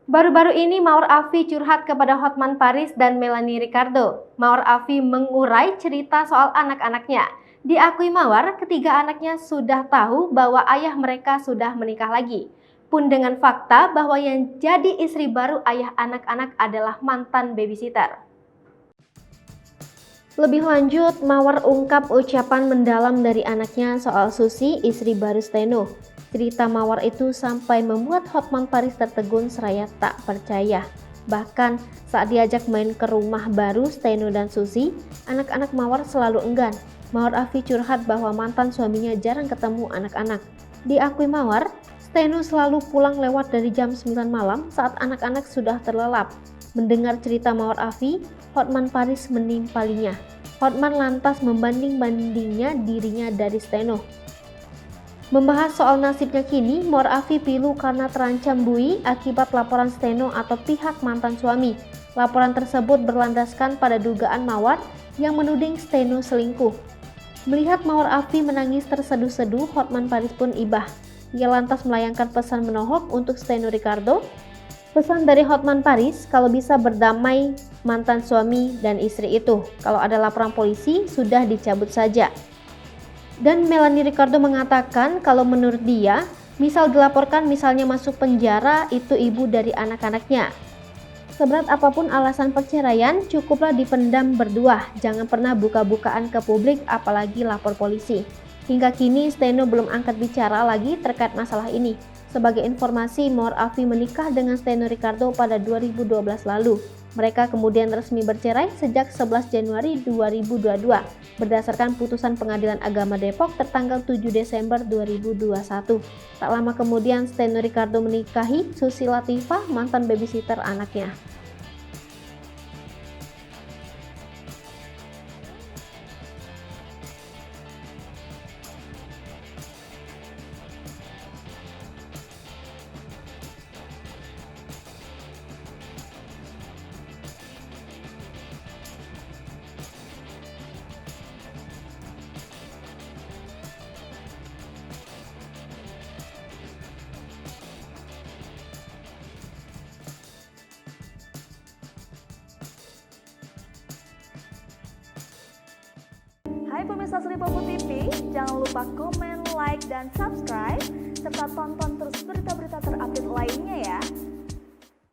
Baru-baru ini Mawar Afi curhat kepada Hotman Paris dan Melanie Ricardo. Mawar Afi mengurai cerita soal anak-anaknya. Diakui Mawar, ketiga anaknya sudah tahu bahwa ayah mereka sudah menikah lagi. Pun dengan fakta bahwa yang jadi istri baru ayah anak-anak adalah mantan babysitter. Lebih lanjut, Mawar ungkap ucapan mendalam dari anaknya soal Susi, istri baru Steno. Cerita Mawar itu sampai membuat Hotman Paris tertegun seraya tak percaya. Bahkan saat diajak main ke rumah baru Steno dan Susi, anak-anak Mawar selalu enggan. Mawar Afi curhat bahwa mantan suaminya jarang ketemu anak-anak. Diakui Mawar, Steno selalu pulang lewat dari jam 9 malam saat anak-anak sudah terlelap. Mendengar cerita Mawar Afi, Hotman Paris menimpalinya. Hotman lantas membanding-bandingnya dirinya dari Steno. Membahas soal nasibnya kini, Mawar Afi pilu karena terancam bui akibat laporan Steno atau pihak mantan suami. Laporan tersebut berlandaskan pada dugaan Mawar yang menuding Steno selingkuh. Melihat Mawar Afi menangis terseduh-seduh, Hotman Paris pun ibah. Ia lantas melayangkan pesan menohok untuk Steno Ricardo. Pesan dari Hotman Paris, kalau bisa berdamai mantan suami dan istri itu. Kalau ada laporan polisi, sudah dicabut saja. Dan Melanie Ricardo mengatakan kalau menurut dia, misal dilaporkan misalnya masuk penjara, itu ibu dari anak-anaknya. Seberat apapun alasan perceraian, cukuplah dipendam berdua. Jangan pernah buka-bukaan ke publik, apalagi lapor polisi. Hingga kini, Steno belum angkat bicara lagi terkait masalah ini. Sebagai informasi, Mawar Afi menikah dengan Steno Ricardo pada 2012 lalu. Mereka kemudian resmi bercerai sejak 11 Januari 2022 berdasarkan putusan Pengadilan Agama Depok tertanggal 7 Desember 2021. Tak lama kemudian Steno Ricardo menikahi Susi Latifah, mantan babysitter anaknya. Hai pemirsa Sri Popo TV, jangan lupa komen, like, dan subscribe, serta tonton terus berita-berita terupdate lainnya